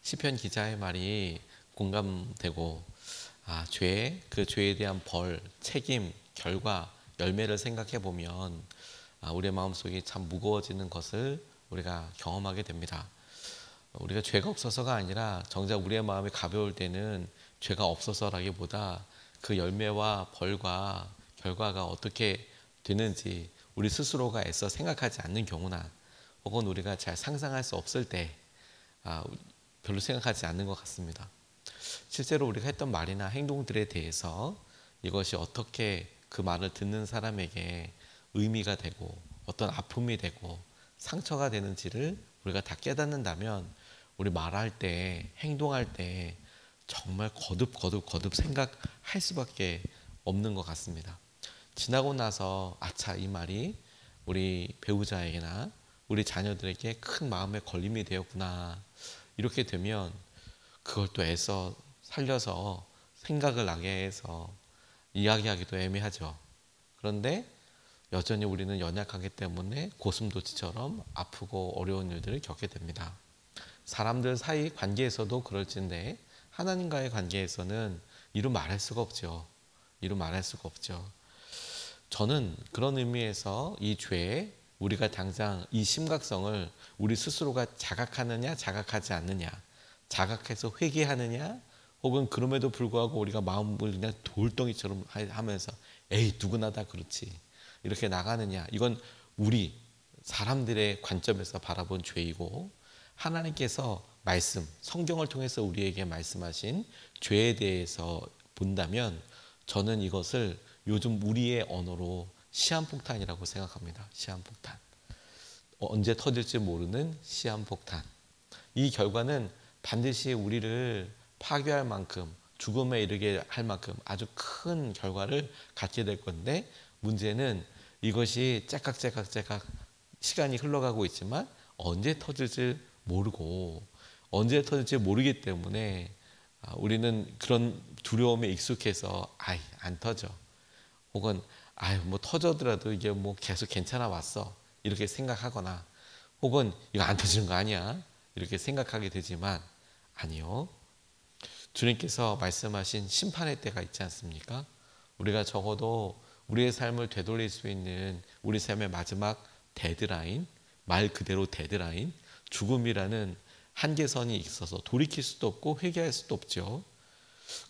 시편 기자의 말이 공감되고, 그 죄에 대한 벌, 책임, 결과, 열매를 생각해 보면 우리의 마음속이 참 무거워지는 것을 우리가 경험하게 됩니다. 우리가 죄가 없어서가 아니라 정작 우리의 마음이 가벼울 때는 죄가 없어서라기보다 그 열매와 벌과 결과가 어떻게 되는지 우리 스스로가 애써 생각하지 않는 경우나, 혹은 우리가 잘 상상할 수 없을 때 별로 생각하지 않는 것 같습니다. 실제로 우리가 했던 말이나 행동들에 대해서 이것이 어떻게 그 말을 듣는 사람에게 의미가 되고 어떤 아픔이 되고 상처가 되는지를 우리가 다 깨닫는다면, 우리 말할 때, 행동할 때 정말 거듭 생각할 수밖에 없는 것 같습니다. 지나고 나서 이 말이 우리 배우자에게나 우리 자녀들에게 큰 마음의 걸림이 되었구나, 이렇게 되면 그걸 또 애써 살려서 생각을 나게 해서 이야기하기도 애매하죠. 그런데 여전히 우리는 연약하기 때문에 고슴도치처럼 아프고 어려운 일들을 겪게 됩니다. 사람들 사이 관계에서도 그럴진데 하나님과의 관계에서는 이루 말할 수가 없죠. 이루 말할 수가 없죠. 저는 그런 의미에서 이 죄에 우리가 당장 이 심각성을 우리 스스로가 자각하느냐 자각하지 않느냐, 자각해서 회개하느냐, 혹은 그럼에도 불구하고 우리가 마음을 그냥 돌덩이처럼 하면서 에이 누구나 다 그렇지 이렇게 나가느냐, 이건 우리 사람들의 관점에서 바라본 죄이고, 하나님께서 성경을 통해서 우리에게 말씀하신 죄에 대해서 본다면 저는 이것을 요즘 우리의 언어로 시한폭탄이라고 생각합니다. 시한폭탄. 언제 터질지 모르는 시한폭탄. 이 결과는 반드시 우리를 파괴할 만큼, 죽음에 이르게 할 만큼 아주 큰 결과를 갖게 될 건데, 문제는 이것이 째깍 시간이 흘러가고 있지만 언제 터질지 모르고, 언제 터질지 모르기 때문에 우리는 그런 두려움에 익숙해서 안 터져, 혹은 뭐 터져더라도 이게 뭐 계속 괜찮아 왔어 이렇게 생각하거나, 혹은 이거 안 터지는 거 아니야 이렇게 생각하게 되지만, 아니요, 주님께서 말씀하신 심판의 때가 있지 않습니까? 우리가 적어도 우리의 삶을 되돌릴 수 있는 우리 삶의 마지막 데드라인, 말 그대로 데드라인, 죽음이라는 한계선이 있어서 돌이킬 수도 없고 회개할 수도 없죠.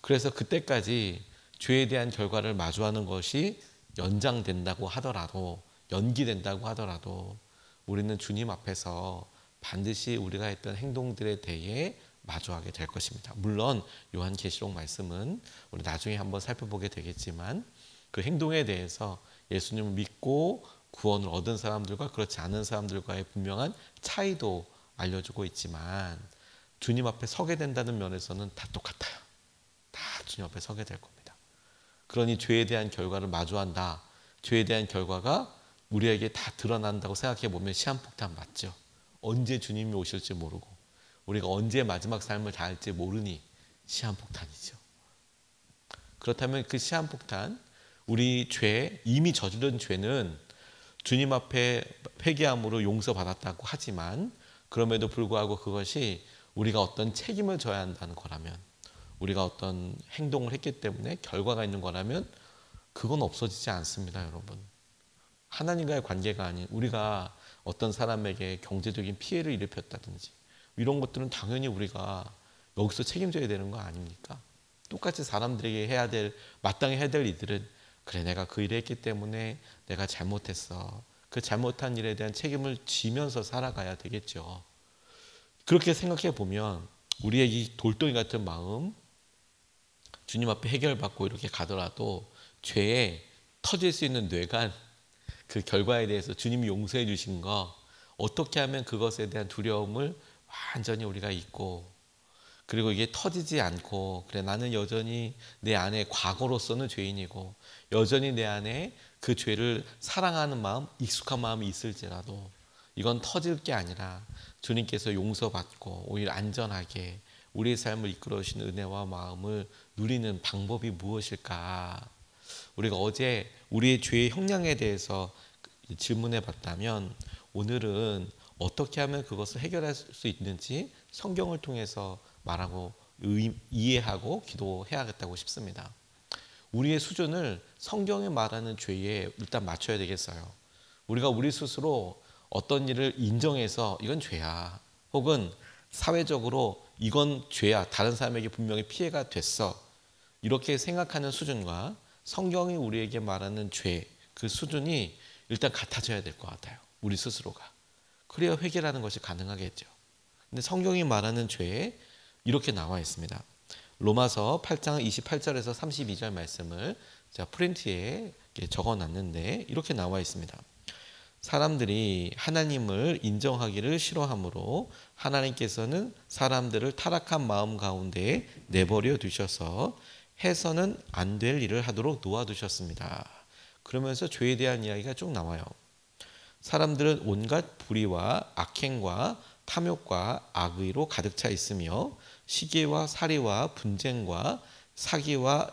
그래서 그때까지 죄에 대한 결과를 마주하는 것이 연장된다고 하더라도, 연기된다고 하더라도 우리는 주님 앞에서 반드시 우리가 했던 행동들에 대해 마주하게 될 것입니다. 물론 요한계시록 말씀은 우리 나중에 한번 살펴보게 되겠지만, 그 행동에 대해서 예수님을 믿고 구원을 얻은 사람들과 그렇지 않은 사람들과의 분명한 차이도 알려주고 있지만, 주님 앞에 서게 된다는 면에서는 다 똑같아요. 다 주님 앞에 서게 될 겁니다. 그러니 죄에 대한 결과를 마주한다, 죄에 대한 결과가 우리에게 다 드러난다고 생각해 보면 시한폭탄 맞죠. 언제 주님이 오실지 모르고 우리가 언제 마지막 삶을 다할지 모르니 시한폭탄이죠. 그렇다면 그 시한폭탄, 우리 이미 저지른 죄는 주님 앞에 회개함으로 용서받았다고 하지만, 그럼에도 불구하고 그것이 우리가 어떤 책임을 져야 한다는 거라면, 우리가 어떤 행동을 했기 때문에 결과가 있는 거라면 그건 없어지지 않습니다. 여러분, 하나님과의 관계가 아닌 우리가 어떤 사람에게 경제적인 피해를 일으켰다든지 이런 것들은 당연히 우리가 여기서 책임져야 되는 거 아닙니까? 똑같이 사람들에게 마땅히 해야 될 일들은, 그래 내가 그 일을 했기 때문에 내가 잘못했어, 그 잘못한 일에 대한 책임을 지면서 살아가야 되겠죠. 그렇게 생각해 보면 우리의 이 돌덩이 같은 마음, 주님 앞에 해결받고 이렇게 가더라도 죄에 터질 수 있는 뇌관, 그 결과에 대해서 주님이 용서해 주신 거, 어떻게 하면 그것에 대한 두려움을 완전히 우리가 잊고, 그리고 이게 터지지 않고, 그래 나는 여전히 내 안에 과거로서는 죄인이고 여전히 내 안에 그 죄를 사랑하는 마음, 익숙한 마음이 있을지라도 이건 터질 게 아니라 주님께서 용서받고 오히려 안전하게 우리의 삶을 이끌어 주시는 은혜와 마음을 누리는 방법이 무엇일까? 우리가 어제 우리의 죄의 형량에 대해서 질문해 봤다면, 오늘은 어떻게 하면 그것을 해결할 수 있는지 성경을 통해서 말하고 이해하고 기도해야겠다고 싶습니다. 우리의 수준을 성경이 말하는 죄에 일단 맞춰야 되겠어요. 우리가 우리 스스로 어떤 일을 인정해서 이건 죄야, 혹은 사회적으로 이건 죄야, 다른 사람에게 분명히 피해가 됐어, 이렇게 생각하는 수준과 성경이 우리에게 말하는 죄, 그 수준이 일단 같아져야 될 것 같아요. 우리 스스로가. 그래야 회개라는 것이 가능하겠죠. 근데 성경이 말하는 죄에 이렇게 나와 있습니다. 로마서 8장 28절에서 32절 말씀을 제가 프린트에 적어 놨는데 이렇게 나와 있습니다. 사람들이 하나님을 인정하기를 싫어하므로 하나님께서는 사람들을 타락한 마음 가운데 내버려 두셔서 해서는 안 될 일을 하도록 놓아두셨습니다. 그러면서 죄에 대한 이야기가 쭉 나와요. 사람들은 온갖 불의와 악행과 탐욕과 악의로 가득 차 있으며 시기와 살이와 분쟁과 사기와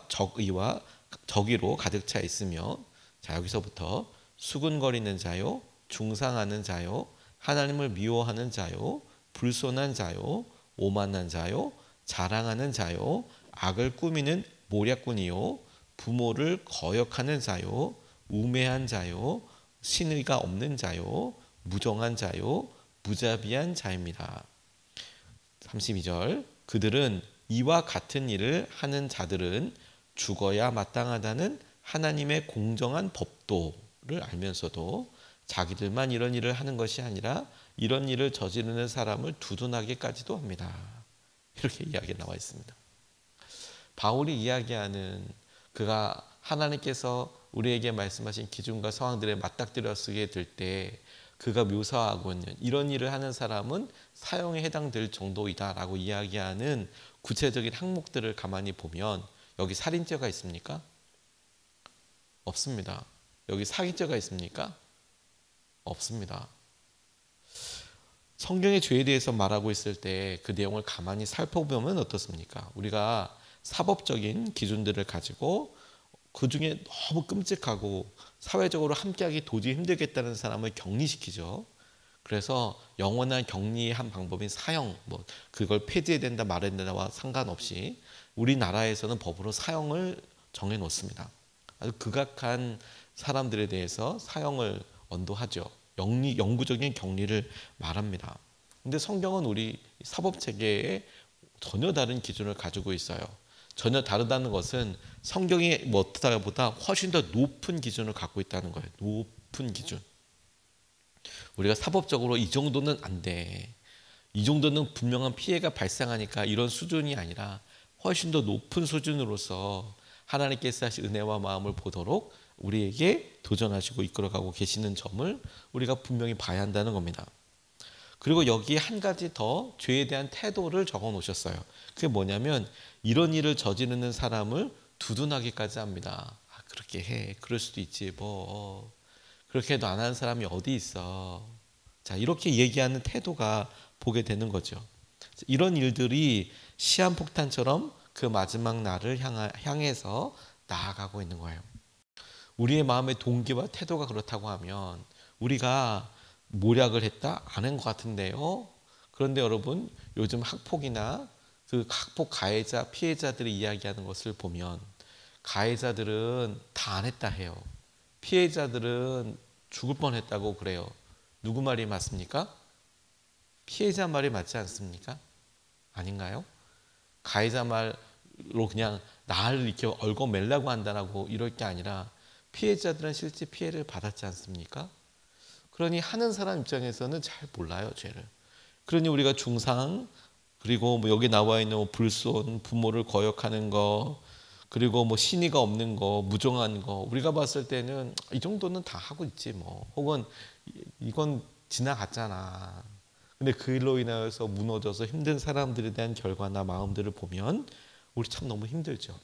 적의로 가득 차 있으며, 자, 여기서부터 수군거리는 자요, 중상하는 자요, 하나님을 미워하는 자요, 불손한 자요, 오만한 자요, 자랑하는 자요, 악을 꾸미는 모략꾼이요, 부모를 거역하는 자요, 우매한 자요, 신의가 없는 자요, 무정한 자요, 무자비한 자입니다. 32절, 그들은 이와 같은 일을 하는 자들은 죽어야 마땅하다는 하나님의 공정한 법도를 알면서도 자기들만 이런 일을 하는 것이 아니라 이런 일을 저지르는 사람을 두둔하기까지도 합니다. 이렇게 이야기 나와 있습니다. 바울이 이야기하는, 그가 하나님께서 우리에게 말씀하신 기준과 상황들에 맞닥뜨렸게 될 때 그가 묘사하고 있는 이런 일을 하는 사람은 사형에 해당될 정도이다라고 이야기하는 구체적인 항목들을 가만히 보면, 여기 살인죄가 있습니까? 없습니다. 여기 사기죄가 있습니까? 없습니다. 성경의 죄에 대해서 말하고 있을 때 그 내용을 가만히 살펴보면 어떻습니까? 우리가 사법적인 기준들을 가지고 그 중에 너무 끔찍하고 사회적으로 함께하기 도저히 힘들겠다는 사람을 격리시키죠. 그래서 영원한 격리의 한 방법인 사형, 그걸 폐지해야 된다 말해야 된다와 상관없이 우리나라에서는 법으로 사형을 정해 놓습니다. 아주 극악한 사람들에 대해서 사형을 언도하죠. 영구적인 격리를 말합니다. 근데 성경은 우리 사법체계에 전혀 다른 기준을 가지고 있어요. 전혀 다르다는 것은 성경이 뭐보다 훨씬 더 높은 기준을 갖고 있다는 거예요. 높은 기준. 우리가 사법적으로 이 정도는 안 돼, 이 정도는 분명한 피해가 발생하니까, 이런 수준이 아니라 훨씬 더 높은 수준으로서 하나님께서 하신 은혜와 마음을 보도록 우리에게 도전하시고 이끌어가고 계시는 점을 우리가 분명히 봐야 한다는 겁니다. 그리고 여기에 한 가지 더 죄에 대한 태도를 적어 놓으셨어요. 그게 뭐냐면 이런 일을 저지르는 사람을 두둔하기까지 합니다. 그렇게 해, 그럴 수도 있지 뭐, 그렇게 해도 안 하는 사람이 어디 있어. 자, 이렇게 얘기하는 태도가 보게 되는 거죠. 이런 일들이 시한폭탄처럼 그 마지막 날을 향해서 나아가고 있는 거예요. 우리의 마음의 동기와 태도가 그렇다고 하면 우리가 모략을 했다? 안 한 것 같은데요. 그런데 여러분, 요즘 학폭이나 그 학폭 가해자, 피해자들이 이야기하는 것을 보면 가해자들은 다 안 했다 해요. 피해자들은 죽을 뻔했다고 그래요. 누구 말이 맞습니까? 피해자 말이 맞지 않습니까? 아닌가요? 가해자 말로 그냥 나를 이렇게 얽어매려고 한다라고 이럴 게 아니라 피해자들은 실제 피해를 받았지 않습니까? 그러니 하는 사람 입장에서는 잘 몰라요, 죄를. 그러니 우리가 중상, 그리고 여기 나와 있는 불손, 부모를 거역하는 거, 그리고 신의가 없는 거, 무정한 거, 우리가 봤을 때는 이 정도는 다 하고 있지 뭐, 혹은 이건 지나갔잖아. 근데 그 일로 인하여서 무너져서 힘든 사람들에 대한 결과나 마음들을 보면 우리 참 너무 힘들죠.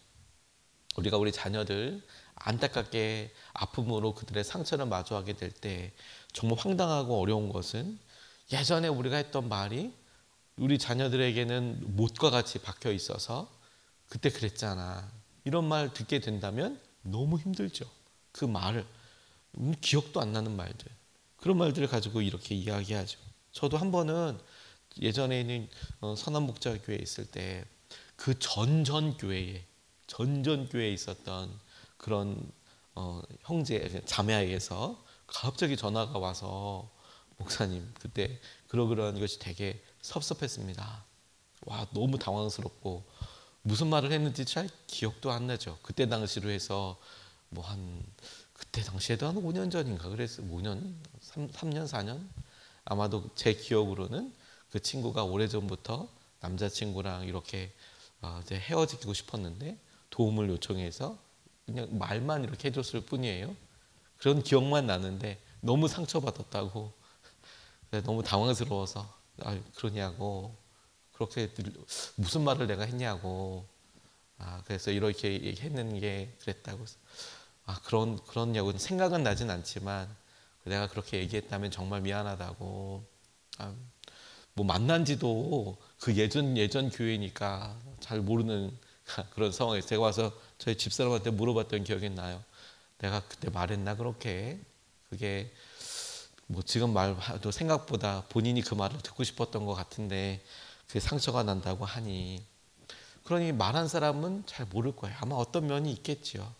우리가 우리 자녀들 안타깝게 아픔으로 그들의 상처를 마주하게 될 때 정말 황당하고 어려운 것은, 예전에 우리가 했던 말이 우리 자녀들에게는 못과 같이 박혀 있어서 그때 그랬잖아, 이런 말 듣게 된다면 너무 힘들죠. 그 말을 기억도 안 나는 말들, 그런 말들을 가지고 이렇게 이야기하죠. 저도 한 번은 예전에는 선한목자교회에 있을 때 그 전전교회에 있었던 그런 형제 자매에게서 갑자기 전화가 와서 목사님 그때 그러한 것이 되게 섭섭했습니다. 와 너무 당황스럽고 무슨 말을 했는지 잘 기억도 안 나죠. 그때 당시로 해서 그때 당시에도 한 5년 전인가 그래서 5년 3년 4년 아마도 제 기억으로는 그 친구가 오래전부터 남자친구랑 이렇게 이제 헤어지고 싶었는데 도움을 요청해서 그냥 말만 이렇게 해줬을 뿐이에요. 그런 기억만 나는데 너무 상처받았다고 너무 당황스러워서 그러냐고 그렇게 무슨 말을 내가 했냐고 그래서 이렇게 얘기했는 게 그랬다고 그러냐고 생각은 나진 않지만 내가 그렇게 얘기했다면 정말 미안하다고 뭐 만난 지도 그 예전 교회니까 잘 모르는 그런 상황에서 제가 와서 저희 집사람한테 물어봤던 기억이 나요. 내가 그때 말했나 그렇게 그게 뭐 지금 말도 생각보다 본인이 그 말을 듣고 싶었던 것 같은데 그게 상처가 난다고 하니 그러니 말한 사람은 잘 모를 거예요. 아마 어떤 면이 있겠죠.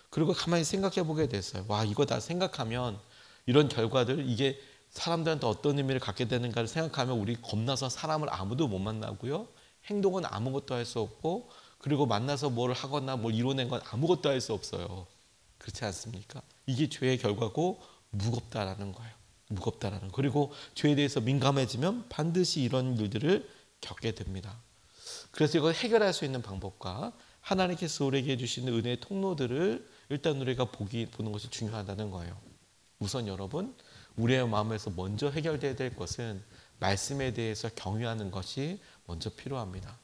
그리고 가만히 생각해 보게 됐어요. 와 이거 다 생각하면 이런 결과들 이게 사람들한테 어떤 의미를 갖게 되는가를 생각하면 우리 겁나서 사람을 아무도 못 만나고요. 행동은 아무것도 할 수 없고 그리고 만나서 뭘 하거나 뭘 이뤄낸 건 아무것도 할 수 없어요. 그렇지 않습니까? 이게 죄의 결과고 무겁다라는 거예요. 그리고 죄에 대해서 민감해지면 반드시 이런 일들을 겪게 됩니다. 그래서 이걸 해결할 수 있는 방법과 하나님께서 우리에게 주시는 은혜의 통로들을 일단 우리가 보는 것이 중요하다는 거예요. 우선 여러분 우리의 마음에서 먼저 해결돼야 될 것은 말씀에 대해서 경유하는 것이 먼저 필요합니다.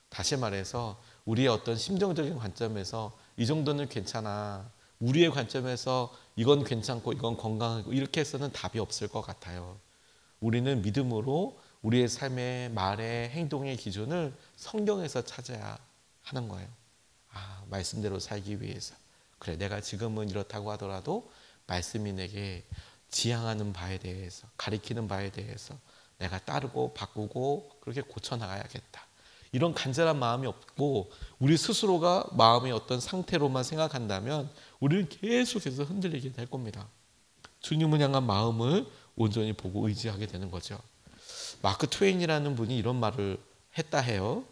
다시 말해서 우리의 어떤 심정적인 관점에서 이 정도는 괜찮아. 우리의 관점에서 이건 괜찮고 이건 건강하고 이렇게 해서는 답이 없을 것 같아요. 우리는 믿음으로 우리의 삶의 말의 행동의 기준을 성경에서 찾아야 하는 거예요. 말씀대로 살기 위해서. 그래 내가 지금은 이렇다고 하더라도 말씀이 내게 지향하는 바에 대해서 가리키는 바에 대해서 내가 따르고 바꾸고 그렇게 고쳐나가야겠다. 이런 간절한 마음이 없고 우리 스스로가 마음의 어떤 상태로만 생각한다면 우리는 계속해서 흔들리게 될 겁니다. 주님을 향한 마음을 온전히 보고 의지하게 되는 거죠. 마크 트웨인이라는 분이 이런 말을 했다 해요.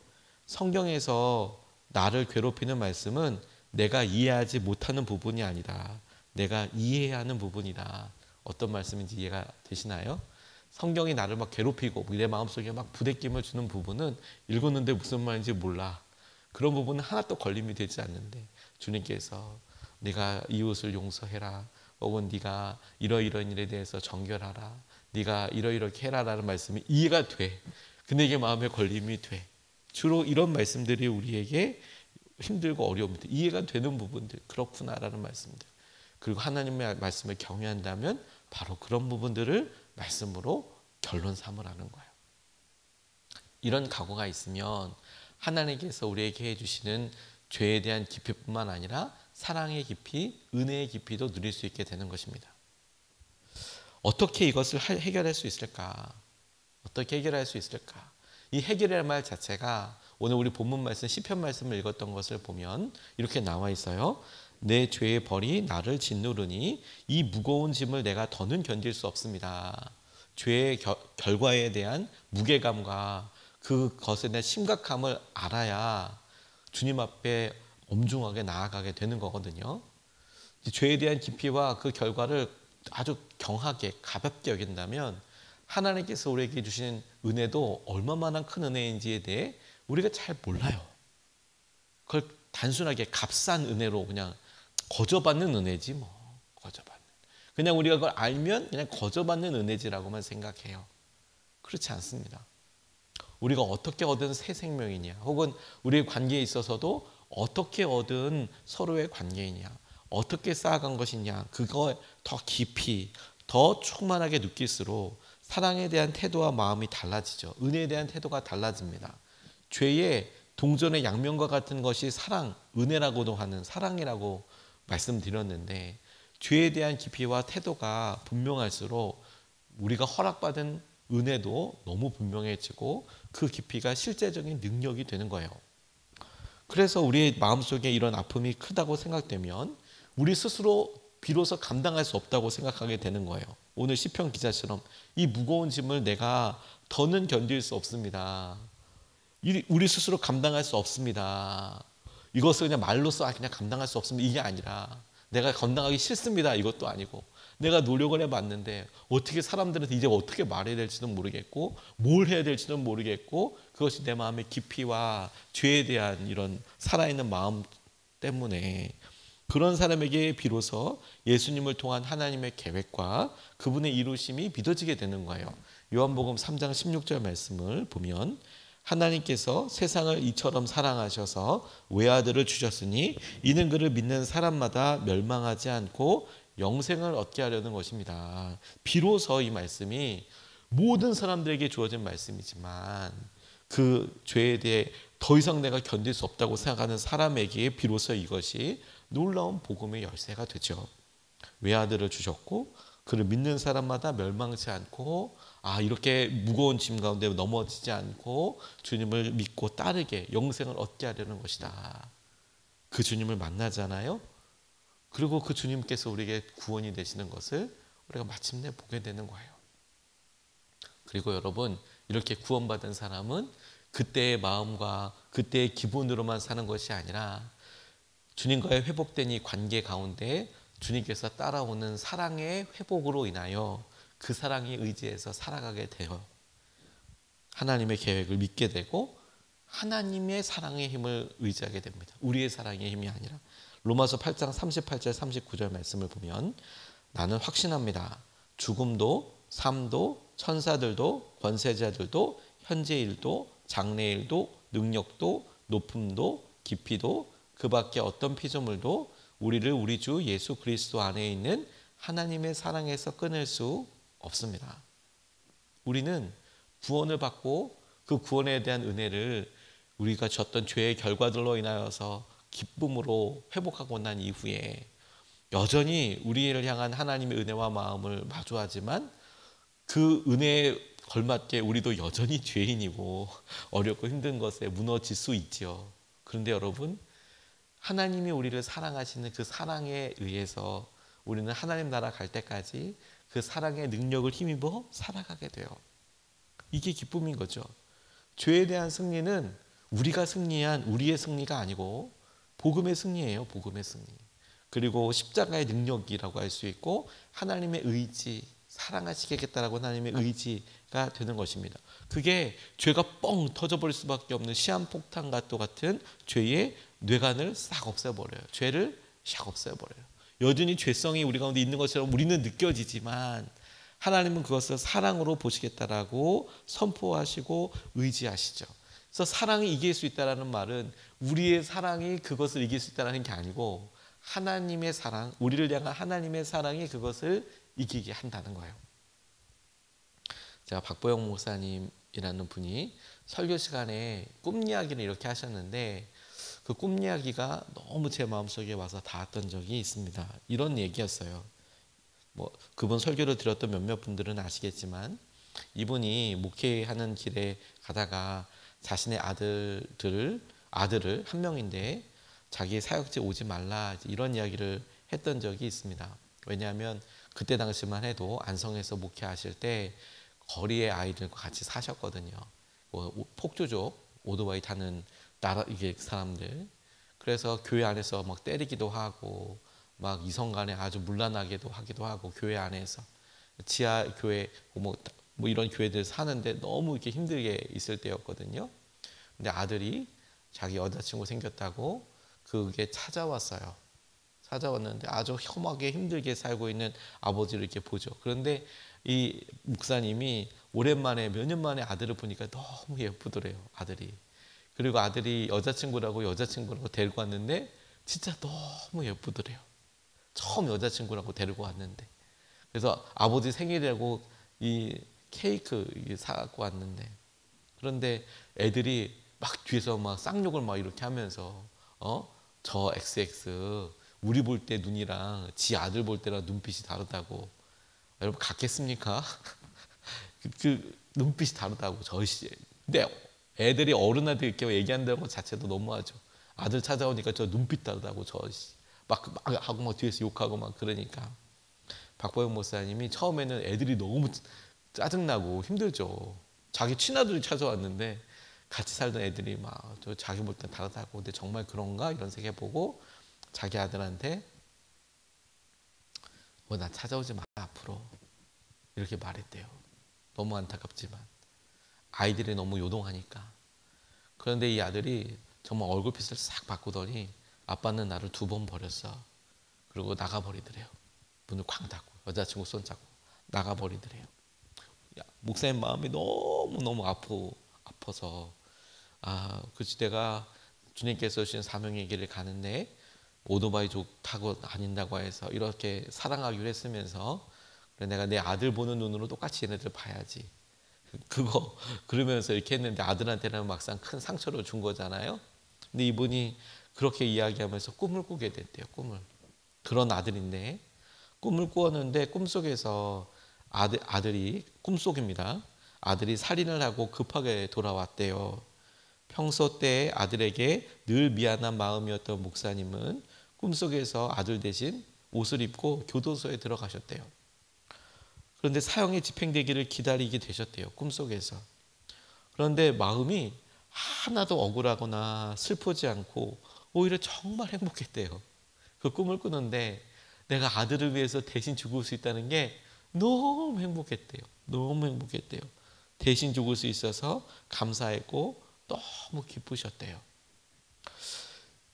성경에서 나를 괴롭히는 말씀은 내가 이해하지 못하는 부분이 아니다. 내가 이해해야 하는 부분이다. 어떤 말씀인지 이해가 되시나요? 성경이 나를 막 괴롭히고 내 마음속에 막 부대낌을 주는 부분은 읽었는데 무슨 말인지 몰라. 그런 부분은 하나도 걸림이 되지 않는데 주님께서 네가 이웃을 용서해라. 혹은 네가 이러이러한 일에 대해서 정결하라. 네가 이러이렇게 해라라는 말씀이 이해가 돼. 근데 이게 마음에 걸림이 돼. 주로 이런 말씀들이 우리에게 힘들고 어려움이 이해가 되는 부분들 그렇구나라는 말씀들. 그리고 하나님의 말씀을 경외한다면 바로 그런 부분들을 말씀으로 결론 삼으라는 거예요. 이런 각오가 있으면 하나님께서 우리에게 해주시는 죄에 대한 깊이뿐만 아니라 사랑의 깊이, 은혜의 깊이도 누릴 수 있게 되는 것입니다. 어떻게 이것을 해결할 수 있을까? 이 해결할 말 자체가 오늘 우리 본문 말씀 시편 말씀을 읽었던 것을 보면 이렇게 나와 있어요. 내 죄의 벌이 나를 짓누르니 이 무거운 짐을 내가 더는 견딜 수 없습니다. 죄의 결과에 대한 무게감과 그것에 대한 심각함을 알아야 주님 앞에 엄중하게 나아가게 되는 거거든요. 죄에 대한 깊이와 그 결과를 아주 경하게 가볍게 여긴다면 하나님께서 우리에게 주신 은혜도 얼마만한 큰 은혜인지에 대해 우리가 잘 몰라요. 그걸 단순하게 값싼 은혜로 그냥 거저받는 은혜지 뭐. 그냥 우리가 그걸 알면 그냥 거저받는 은혜지라고만 생각해요. 그렇지 않습니다. 우리가 어떻게 얻은 새 생명이냐, 혹은 우리의 관계에 있어서도 어떻게 얻은 서로의 관계이냐, 어떻게 쌓아간 것이냐, 그거 더 깊이, 더 충만하게 느낄수록 사랑에 대한 태도와 마음이 달라지죠. 은혜에 대한 태도가 달라집니다. 죄의 동전의 양면과 같은 것이 사랑, 은혜라고도 하는 사랑이라고 말씀드렸는데 죄에 대한 깊이와 태도가 분명할수록 우리가 허락받은 은혜도 너무 분명해지고 그 깊이가 실제적인 능력이 되는 거예요. 그래서 우리의 마음속에 이런 아픔이 크다고 생각되면 우리 스스로 비로소 감당할 수 없다고 생각하게 되는 거예요. 오늘 시편 기자처럼 이 무거운 짐을 내가 더는 견딜 수 없습니다. 우리 스스로 감당할 수 없습니다. 이것을 그냥 말로써 그냥 감당할 수 없습니다. 이게 아니라 내가 감당하기 싫습니다. 이것도 아니고 내가 노력을 해봤는데 어떻게 사람들한테 이제 어떻게 말해야 될지도 모르겠고 뭘 해야 될지도 모르겠고 그것이 내 마음의 깊이와 죄에 대한 이런 살아있는 마음 때문에 그런 사람에게 비로소 예수님을 통한 하나님의 계획과 그분의 이루심이 믿어지게 되는 거예요. 요한복음 3장 16절 말씀을 보면 하나님께서 세상을 이처럼 사랑하셔서 외아들을 주셨으니 이는 그를 믿는 사람마다 멸망하지 않고 영생을 얻게 하려는 것입니다. 비로소 이 말씀이 모든 사람들에게 주어진 말씀이지만 그 죄에 대해 더 이상 내가 견딜 수 없다고 생각하는 사람에게 비로소 이것이 놀라운 복음의 열쇠가 되죠. 외아들을 주셨고 그를 믿는 사람마다 멸망치 않고 이렇게 무거운 짐 가운데 넘어지지 않고 주님을 믿고 따르게 영생을 얻게 하려는 것이다. 그 주님을 만나잖아요. 그리고 그 주님께서 우리에게 구원이 되시는 것을 우리가 마침내 보게 되는 거예요. 그리고 여러분 이렇게 구원받은 사람은 그때의 마음과 그때의 기분으로만 사는 것이 아니라 주님과의 회복된 이 관계 가운데 주님께서 따라오는 사랑의 회복으로 인하여 그 사랑에 의지해서 살아가게 돼요. 하나님의 계획을 믿게 되고 하나님의 사랑의 힘을 의지하게 됩니다. 우리의 사랑의 힘이 아니라. 로마서 8장 38절 39절 말씀을 보면 나는 확신합니다. 죽음도 삶도 천사들도 권세자들도 현재일도 장래일도 능력도 높음도 깊이도 그 밖에 어떤 피조물도 우리를 우리 주 예수 그리스도 안에 있는 하나님의 사랑에서 끊을 수 없습니다. 우리는 구원을 받고 그 구원에 대한 은혜를 우리가 졌던 죄의 결과들로 인하여서 기쁨으로 회복하고 난 이후에 여전히 우리를 향한 하나님의 은혜와 마음을 마주하지만 그 은혜에 걸맞게 우리도 여전히 죄인이고 어렵고 힘든 것에 무너질 수 있지요. 그런데 여러분 하나님이 우리를 사랑하시는 그 사랑에 의해서 우리는 하나님 나라 갈 때까지 그 사랑의 능력을 힘입어 살아가게 돼요. 이게 기쁨인 거죠. 죄에 대한 승리는 우리가 승리한 우리의 승리가 아니고 복음의 승리예요. 복음의 승리. 그리고 십자가의 능력이라고 할 수 있고 하나님의 의지, 사랑하시겠다라고 하나님의 의지가 되는 것입니다. 그게 죄가 뻥 터져버릴 수밖에 없는 시한폭탄과 같은 죄의 뇌관을 싹 없애버려요. 죄를 싹 없애버려요. 여전히 죄성이 우리 가운데 있는 것처럼 우리는 느껴지지만 하나님은 그것을 사랑으로 보시겠다라고 선포하시고 의지하시죠. 그래서 사랑이 이길 수 있다는 말은 우리의 사랑이 그것을 이길 수 있다는 게 아니고 하나님의 사랑, 우리를 향한 하나님의 사랑이 그것을 이기게 한다는 거예요. 제가 박보영 목사님이라는 분이 설교 시간에 꿈 이야기를 이렇게 하셨는데 그 꿈 이야기가 너무 제 마음속에 와서 닿았던 적이 있습니다. 이런 얘기였어요. 그분 설교를 들었던 몇몇 분들은 아시겠지만 이분이 목회하는 길에 가다가 자신의 아들을 한 명인데 자기 사역지에 오지 말라 이런 이야기를 했던 적이 있습니다. 왜냐하면 그때 당시만 해도 안성에서 목회하실 때 거리의 아이들과 같이 사셨거든요. 폭주족 오토바이 타는 이게 사람들. 그래서 교회 안에서 막 때리기도 하고 막 이성간에 아주 문란하게도 하기도 하고 교회 안에서 지하 교회 뭐 이런 교회들 사는데 너무 이렇게 힘들게 있을 때였거든요. 근데 아들이 자기 여자친구 생겼다고 그게 찾아왔어요. 찾아왔는데 아주 험하게 힘들게 살고 있는 아버지를 이렇게 보죠. 그런데 이 목사님이 오랜만에 몇 년 만에 아들을 보니까 너무 예쁘더래요. 아들이. 그리고 아들이 여자친구라고 데리고 왔는데 진짜 너무 예쁘더래요. 처음 여자친구라고 데리고 왔는데. 그래서 아버지 생일이라고 이 케이크 사갖고 왔는데 그런데 애들이 막 뒤에서 막 쌍욕을 막 이렇게 하면서 저 XX 우리 볼 때 눈이랑 지 아들 볼 때랑 눈빛이 다르다고. 여러분 같겠습니까? 그 눈빛이 다르다고 저씨. 근데 애들이 어른한테 이렇게 얘기한다는 것 자체도 너무하죠. 아들 찾아오니까 저 눈빛 다르다고 저씨. 막 하고 막 뒤에서 욕하고 막 그러니까 박보영 목사님이 처음에는 애들이 너무 짜증나고 힘들죠. 자기 친아들이 찾아왔는데 같이 살던 애들이 막 저 자기 볼 땐 다르다고. 근데 정말 그런가 이런 생각해보고 자기 아들한테 뭐 나 찾아오지 마 앞으로 이렇게 말했대요. 너무 안타깝지만 아이들이 너무 요동하니까. 그런데 이 아들이 정말 얼굴빛을 싹 바꾸더니 아빠는 나를 2번 버렸어. 그리고 나가버리더래요. 문을 쾅 닫고 여자친구 손잡고 나가버리더래요. 목사님 마음이 너무너무 아파서 그치 내가 주님께서 주신 사명의 길을 가는데 오토바이 타고 다닌다고 해서 이렇게 사랑하기로 했으면서 내가 내 아들 보는 눈으로 똑같이 얘네들 봐야지. 그거 그러면서 이렇게 했는데 아들한테는 막상 큰 상처를 준 거잖아요. 근데 이분이 그렇게 이야기하면서 꿈을 꾸게 됐대요. 꿈을. 그런 아들인데 꿈을 꾸었는데 꿈속에서 아들이 꿈속입니다. 아들이 살인을 하고 급하게 돌아왔대요. 평소 때 아들에게 늘 미안한 마음이었던 목사님은 꿈속에서 아들 대신 옷을 입고 교도소에 들어가셨대요. 그런데 사형이 집행되기를 기다리게 되셨대요. 꿈속에서. 그런데 마음이 하나도 억울하거나 슬프지 않고 오히려 정말 행복했대요. 그 꿈을 꾸는데 내가 아들을 위해서 대신 죽을 수 있다는 게 너무 행복했대요. 너무 행복했대요. 대신 죽을 수 있어서 감사했고 너무 기쁘셨대요.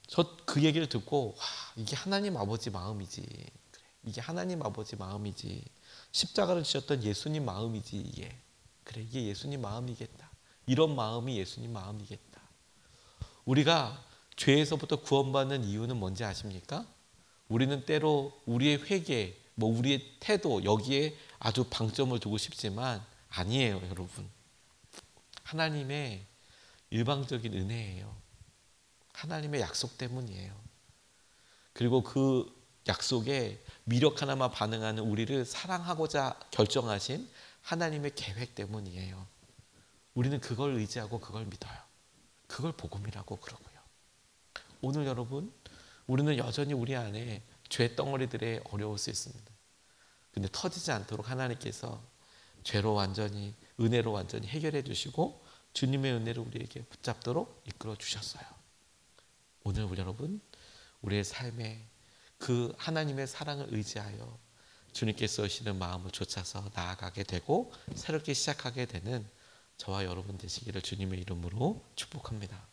저 그 얘기를 듣고 이게 하나님 아버지 마음이지. 그래, 이게 하나님 아버지 마음이지. 십자가를 지셨던 예수님 마음이지 이게. 그래 이게 예수님 마음이겠다. 이런 마음이 예수님 마음이겠다. 우리가 죄에서부터 구원받는 이유는 뭔지 아십니까? 우리는 때로 우리의 회개, 우리의 태도 여기에 아주 방점을 두고 싶지만 아니에요, 여러분. 하나님의 일방적인 은혜예요. 하나님의 약속 때문이에요. 그리고 그 약속에 미력 하나만 반응하는 우리를 사랑하고자 결정하신 하나님의 계획 때문이에요. 우리는 그걸 의지하고 그걸 믿어요. 그걸 복음이라고 그러고요. 오늘 여러분, 우리는 여전히 우리 안에 죄 덩어리들에 어려울 수 있습니다. 근데 터지지 않도록 하나님께서 죄로 완전히, 은혜로 완전히 해결해 주시고 주님의 은혜를 우리에게 붙잡도록 이끌어 주셨어요. 오늘 우리 여러분, 우리의 삶에 그 하나님의 사랑을 의지하여 주님께서 하시는 마음을 좇아서 나아가게 되고 새롭게 시작하게 되는 저와 여러분 되시기를 주님의 이름으로 축복합니다.